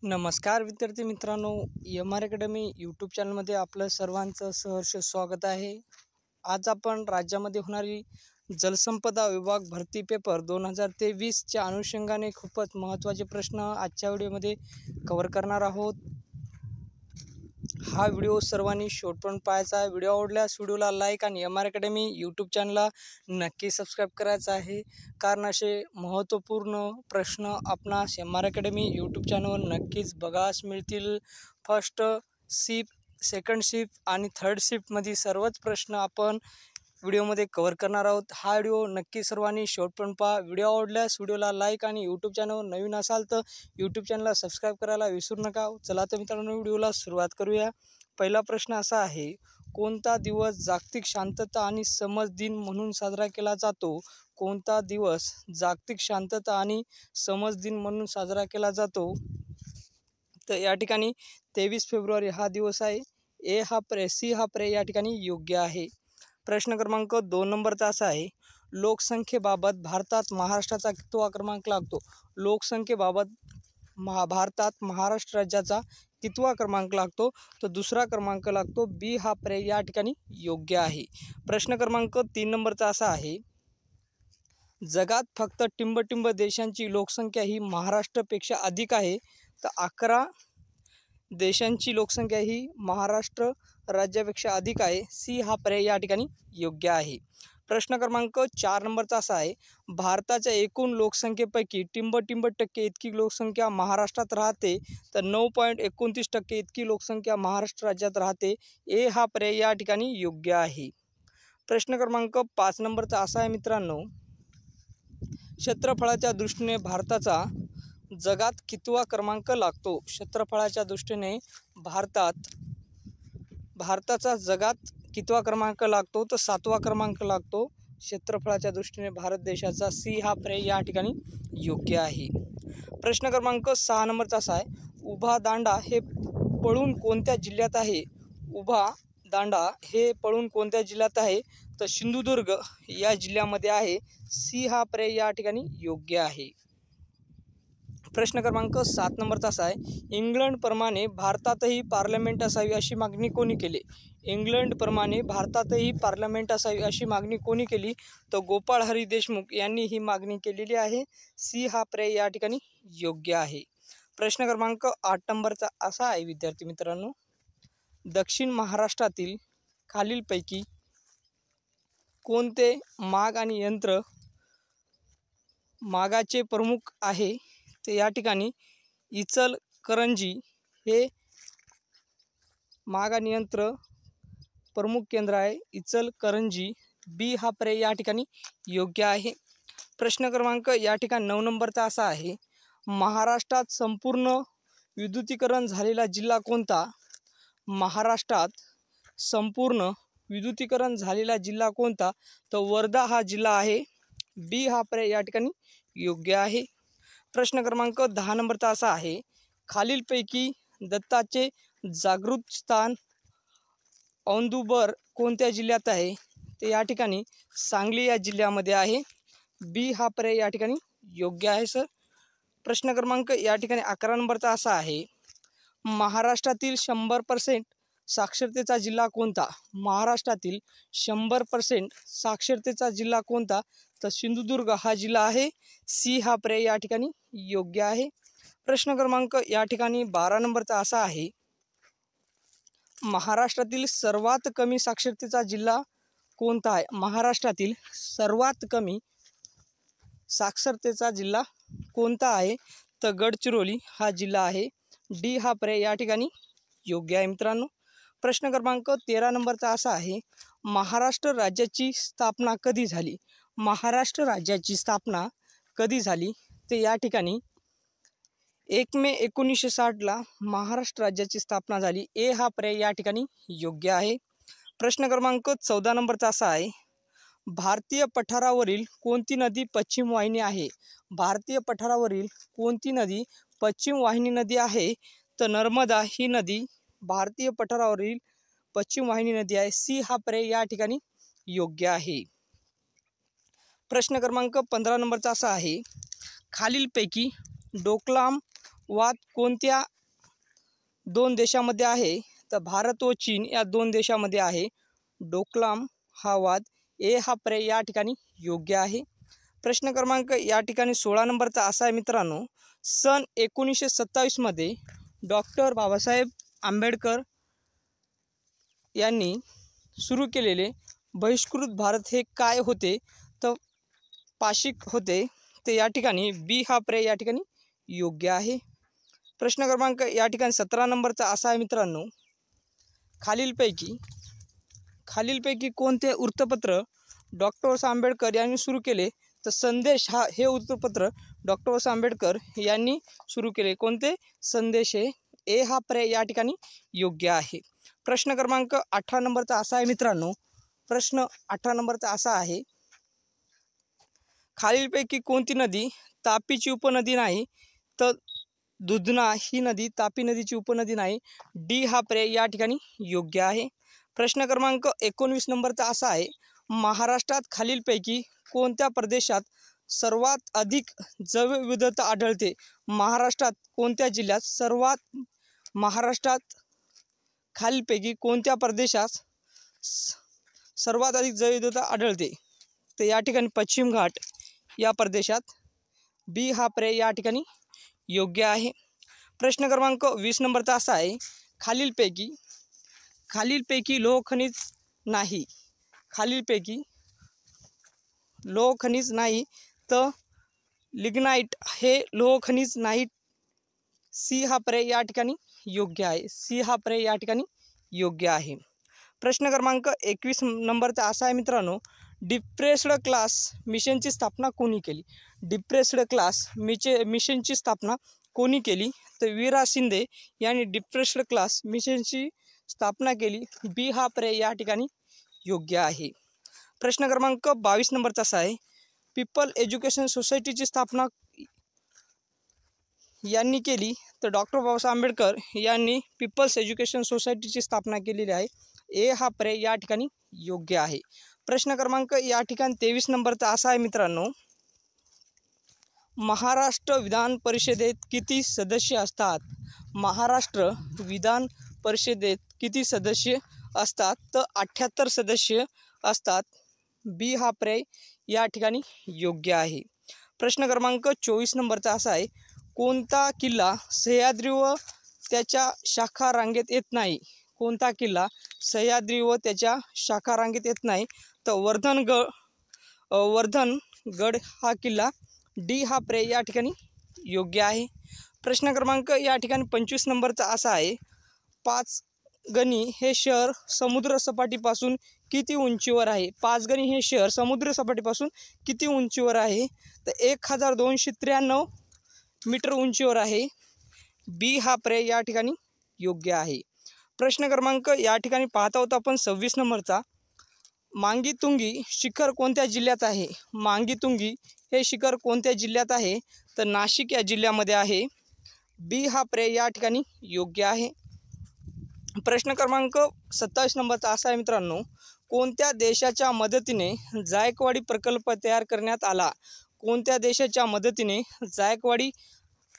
नमस्कार विद्यार्थी मित्रांनो, एम आर अकॅडमी यूट्यूब चॅनलमध्ये आपलं सर्वांचं सहर्ष स्वागत आहे। आज आपण राज्यामध्ये होणारी जलसंपदा विभाग भरती पेपर 2023च्या अनुषंगाने खूपच महत्त्वाचे प्रश्न आजच्या व्हिडिओमध्ये कव्हर करणार आहोत। हा व्हिडिओ सर्वांनी शेवटपर्यंत पाहायचा आहे। व्हिडिओ आवडल्यास व्हिडिओला लाईक आणि एम आर अकॅडमी यूट्यूब चॅनलला नक्की सबस्क्राईब करायचं आहे, कारण असे महत्त्वपूर्ण प्रश्न आपणास एम आर अकॅडमी यूट्यूब चॅनलवर नक्कीच बघायला मिळतील। फर्स्ट शिफ्ट, सेकंड शिफ्ट आणि थर्ड शिफ्टमध्ये सर्वच प्रश्न आपण व्हिडिओमध्ये कव्हर करणार आहोत। हा व्हिडिओ नक्की सर्वांनी शेवटपर्यंत पहा। व्हिडिओ आवडल्यास व्हिडिओला लाईक आणि यूट्यूब चॅनलवर नवीन असाल तर यूट्यूब चॅनलला सबस्क्राईब करायला विसरू नका। चला तर मित्रांनो, व्हिडिओला सुरुवात करूया। पहिला प्रश्न असा आहे, कोणता दिवस जागतिक शांतता आणि समज दिन म्हणून साजरा केला जातो? कोणता दिवस जागतिक शांतता आणि समज दिन म्हणून साजरा केला जातो? तर या ठिकाणी 23 फेब्रुवारी हा दिवस आहे। सी हा पर्याय या ठिकाणी योग्य आहे। प्रश्न क्रमांक 2 नंबरचा असा आहे, लोकसंख्येबाबत भारतात महाराष्ट्राचा कितवा क्रमांक लागतो? लोकसंख्येबाबत भारतात महाराष्ट्र राज्याचा कितवा क्रमांक लागतो? तर दुसरा क्रमांक लागतो। बी हा पर्याय या ठिकाणी योग्य आहे। प्रश्न क्रमांक 3 नंबरचा असा आहे, जगात फक्त टिंबटिंब देशांची लोकसंख्या ही महाराष्ट्रापेक्षा अधिक आहे, तर 11 देशांची लोकसंख्या ही महाराष्ट्र राज्यापेक्षा अधिक आहे। सी हा पर्याय या ठिकाणी योग्य आहे। प्रश्न क्रमांक 4 नंबरचा असा आहे, भारताच्या एकूण लोकसंख्येपैकी टिंबटिंब टक्के इतकी लोकसंख्या महाराष्ट्रात राहते, तर 9.29% इतकी लोकसंख्या महाराष्ट्र राज्यात राहते। ए हा पर्याय या ठिकाणी योग्य आहे। प्रश्न क्रमांक 5 नंबरचा असा आहे मित्रांनो, क्षेत्रफळाच्या दृष्टीने भारताचा जगात कितवा क्रमांक लागतो? क्षेत्रफळाच्या दृष्टीने भारताचा जगात कितवा क्रमांक लागतो? तर 7वा क्रमांक लागतो क्षेत्रफळाच्या दृष्टीने भारत देशाचा। सी हा पर्याय या ठिकाणी योग्य आहे। प्रश्न क्रमांक 6 नंबरचा असा आहे, उभा दांडा हे पळून कोणत्या जिल्ह्यात आहे? उभा दांडा हे पळून कोणत्या जिल्ह्यात आहे? तर सिंधुदुर्ग या जिल्ह्यामध्ये आहे। सी हा पर्याय या ठिकाणी योग्य आहे। प्रश्न क्रमांक 7 नंबरचा असा आहे, इंग्लंडप्रमाणे भारतातही पार्लमेंट असावी अशी मागणी कोणी केली? इंग्लंडप्रमाणे भारतातही पार्लमेंट असावी अशी मागणी कोणी केली? तर गोपाळ हरी देशमुख यांनी ही मागणी केलेली आहे। सी हा पर्याय या ठिकाणी योग्य आहे। प्रश्न क्रमांक 8 नंबरचा असा आहे विद्यार्थी मित्रांनो, दक्षिण महाराष्ट्रातील खालीलपैकी कोणते माग आणि यंत्र मागाचे प्रमुख आहे? तर या ठिकाणी इचलकरंजी हे माग आणि यंत्र प्रमुख केंद्र आहे, इचलकरंजी। बी हा पर्याय या ठिकाणी योग्य आहे। प्रश्न क्रमांक या ठिकाणी 9 नंबरचा असा आहे, महाराष्ट्रात संपूर्ण विद्युतीकरण झालेला जिल्हा कोणता? महाराष्ट्रात संपूर्ण विद्युतीकरण झालेला जिल्हा कोणता? तर वर्धा हा जिल्हा आहे। बी हा पर्याय या ठिकाणी योग्य आहे। प्रश्न क्रमांक 10 नंबरचा असा आहे, खालीलपैकी दत्ताचे जागृत स्थान औदुंबर कोणत्या जिल्ह्यात आहे? ते या ठिकाणी सांगली या जिल्ह्यामध्ये आहे। बी हा पर्याय या ठिकाणी योग्य आहे सर। प्रश्न क्रमांक या ठिकाणी 11 नंबरचा असा आहे, महाराष्ट्रातील 100% साक्षरतेचा जिल्हा कोणता? महाराष्ट्रातील 100% साक्षरतेचा जिल्हा कोणता? तर सिंधुदुर्ग हा जिल्हा आहे। सी हा पर्याय या ठिकाणी योग्य आहे। प्रश्न क्रमांक या ठिकाणी 12 नंबरचा असा आहे, महाराष्ट्रातील सर्वात कमी साक्षरतेचा जिल्हा कोणता आहे? महाराष्ट्रातील सर्वात कमी साक्षरतेचा जिल्हा कोणता आहे? तर गडचिरोली हा जिल्हा आहे। डी हा पर्याय या ठिकाणी योग्य आहे मित्रांनो। प्रश्न क्रमांक 13 नंबरचा असा आहे, महाराष्ट्र राज्याची स्थापना कधी झाली? महाराष्ट्र राज्याची स्थापना कधी झाली? ते या ठिकाणी 1 मे 1960ला महाराष्ट्र राज्याची स्थापना झाली। ए हा पर्याय या ठिकाणी योग्य आहे। प्रश्न क्रमांक 14 नंबरचा असा आहे, भारतीय पठारावरील कोणती नदी पश्चिम वाहिनी आहे? भारतीय पठारावरील कोणती नदी पश्चिम वाहिनी नदी आहे? तर नर्मदा ही नदी भारतीय पठारावरील पश्चिम वाहिनी नदी आहे। सी हा पर्याय या ठिकाणी योग्य आहे। प्रश्न क्रमांक 15 नंबरचा असा आहे, खालीलपैकी डोकलाम वाद कोणत्या दोन देशामध्ये आहे? तर भारत व चीन या दोन देशामध्ये आहे डोकलाम हा वाद. ए हा पर्याय या ठिकाणी योग्य आहे. प्रश्न क्रमांक या ठिकाणी 16 नंबरचा असा आहे मित्रांनो, सन 1927 मध्ये डॉक्टर बाबासाहेब आंबेडकर यांनी सुरू केलेले बहिष्कृत भारत हे काय होते? तर पाक्षिक होते. ते या ठिकाणी बी हा पर्याय या ठिकाणी योग्य आहे. प्रश्न क्रमांक या ठिकाणी 17 नंबरचा असा आहे मित्रांनो, खालीलपैकी कोणते वृत्तपत्र डॉक्टर आंबेडकर यांनी सुरू केले? तर संदेश हे वृत्तपत्र डॉक्टर आंबेडकर यांनी सुरू केले. कोणते? संदेश हे. ए हा पर्याय या ठिकाणी योग्य आहे. प्रश्न क्रमांक 18 नंबरचा असा आहे मित्रांनो, प्रश्न 18 नंबरचा असा आहे, खालीलपैकी कोणती नदी तापीची उपनदी नाही? तर दुधना ही नदी तापी नदीची उपनदी नाही. डी हा पर्याय या ठिकाणी योग्य आहे. प्रश्न क्रमांक 19 नंबरचा असा आहे, महाराष्ट्रात खालीलपैकी कोणत्या प्रदेशात सर्वात अधिक जैवविविधता आढळते? महाराष्ट्रात कोणत्या जिल्ह्यात महाराष्ट्रात खालीलपैकी कोणत्या प्रदेशात सर्वात अधिक जैवविविधता आढळते? तर या ठिकाणी पश्चिम घाट या प्रदेशात. बी हा पर्याय या ठिकाणी योग्य आहे. प्रश्न क्रमांक 20 नंबरचा असा आहे, खालीलपैकी लोह खनिज नाही. खालीलपैकी लोह खनिज नाही. तर लिग्नाइट हे लोह खनिज नाही. सी हा पर्याय या ठिकाणी योग्य आहे. सी हा पर्याय या ठिकाणी योग्य आहे. प्रश्न क्रमांक 21 नंबरचा असा आहे मित्रांनो, डिप्रेस्ड क्लास मिशनची स्थापना कोणी केली? डिप्रेस्ड क्लास मिशनची स्थापना कोणी केली? तर वीरा शिंदे यांनी डिप्रेस्ड क्लास मिशनची स्थापना केली. बी हा पर्याय या ठिकाणी योग्य आहे. प्रश्न क्रमांक 22 नंबरचा असा आहे, पीपल एज्युकेशन सोसायटीची स्थापना यांनी केली? तर डॉक्टर बाबासाहेब आंबेडकर यांनी पीपल्स एज्युकेशन सोसायटीची स्थापना केलेली आहे. ए हा पर्याय या ठिकाणी योग्य आहे. प्रश्न क्रमांक या ठिकाणी 23 नंबरचा असा आहे मित्रांनो, महाराष्ट्र विधान परिषदेत किती सदस्य असतात? महाराष्ट्र विधान परिषदेत किती सदस्य असतात? तर 78 सदस्य असतात. बी हा पर्याय या ठिकाणी योग्य आहे. प्रश्न क्रमांक 24 नंबरचा असा आहे, कोणता किल्ला सह्याद्री व त्याच्या शाखा रांगेत येत नाही? कोणता किल्ला सह्याद्री व त्याच्या शाखा रांगेत येत नाही? तर वर्धनगड हा किल्ला. डी हा पर्याय या ठिकाणी योग्य आहे. प्रश्न क्रमांक या ठिकाणी 25 नंबरचा असा आहे, पाचगणी हे शहर समुद्रसपाटीपासून किती उंचीवर आहे? पाचगणी हे शहर समुद्रसपाटीपासून किती उंचीवर आहे? तर 1293 मीटर उंचीवर आहे. बी हा पर्याय या ठिकाणी योग्य आहे. प्रश्न क्रमांक या ठिकाणी पाहत आहोत आपण 26 नंबरचा, मांगीतुंगी शिखर कोणत्या जिल्ह्यात आहे? मांगीतुंगी हे शिखर कोणत्या जिल्ह्यात आहे? तर नाशिक या जिल्ह्यामध्ये आहे. बी हा पर्याय या ठिकाणी योग्य आहे. प्रश्न क्रमांक 27 नंबरचा असा आहे मित्रांनो, कोणत्या देशाच्या मदतीने जायकवाडी प्रकल्प तयार करण्यात आला? कोणत्या देशाच्या मदतीने जायकवाडी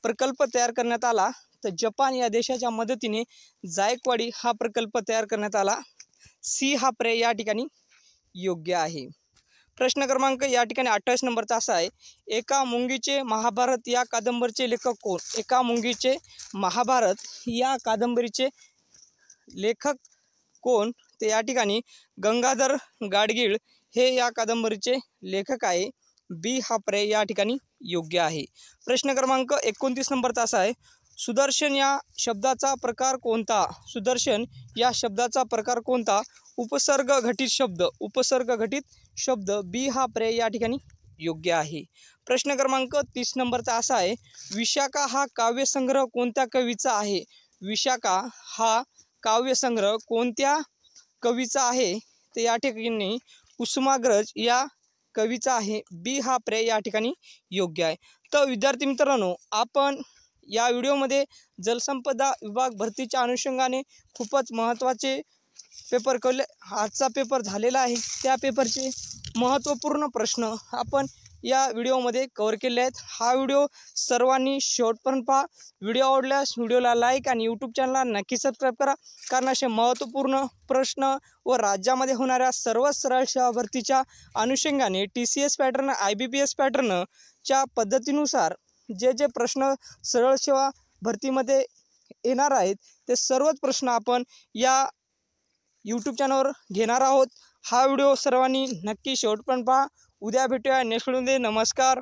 प्रकल्प तयार करण्यात आला? तर जपान या देशाच्या मदतीने जायकवाडी हा प्रकल्प तयार करण्यात आला. सी हा पर्याय या ठिकाणी योग्य आहे. प्रश्न क्रमांक या ठिकाणी 28 नंबरचा असा आहे, एका मुंगीचे महाभारत या कादंबरीचे लेखक कोण? एका मुंगीचे महाभारत या कादंबरीचे लेखक कोण? ते या ठिकाणी गंगाधर गाडगीळ हे या कादंबरीचे लेखक आहे. बी हा पर्याय या ठिकाणी योग्य आहे. प्रश्न क्रमांक 29 नंबरचा असा आहे, सुदर्शन या शब्दाचा प्रकार कोणता? सुदर्शन या शब्दाचा प्रकार कोणता? उपसर्ग घटित शब्द. बी हा पर्याय या ठिकाणी योग्य आहे. प्रश्न क्रमांक 30 नंबरचा असा आहे, विशाखा हा काव्यसंग्रह कोणत्या कवीचा आहे? विशाखा हा काव्यसंग्रह कोणत्या कवीचा आहे? ते या ठिकाणी कुसुमाग्रज या कवीचा आहे. बी हा पर्याय या ठिकाणी योग्य आहे. तर विद्यार्थी मित्रांनो, आपण या व्हिडिओमध्ये जलसंपदा विभाग भरतीच्या अनुषंगाने खूपच महत्त्वाचे पेपर आजचा पेपर झालेला आहे, त्या पेपरचे महत्त्वपूर्ण प्रश्न आपण या व्हिडिओमध्ये कव्हर केले आहेत। हा व्हिडिओ सर्वांनी शेवटपर्यंत पहा। व्हिडिओ आवडल्यास व्हिडिओला लाईक आणि यूट्यूब चॅनलला नक्की सबस्क्राईब करा, कारण असे महत्त्वपूर्ण प्रश्न व राज्यामध्ये होणाऱ्या सर्व सरळ सेवा भरतीच्या अनुषंगाने TCS पॅटर्न IBPS पॅटर्नच्या पद्धतीनुसार जे प्रश्न सरळ सेवा भरतीमध्ये येणार आहेत ते सर्वच प्रश्न आपण या यूट्यूब चॅनलवर घेणार आहोत। हा व्हिडिओ सर्वांनी नक्की शेवटपर्यंत पहा। उद्या भेटूया नेक्स्ट व्हिडिओमध्ये। नमस्कार।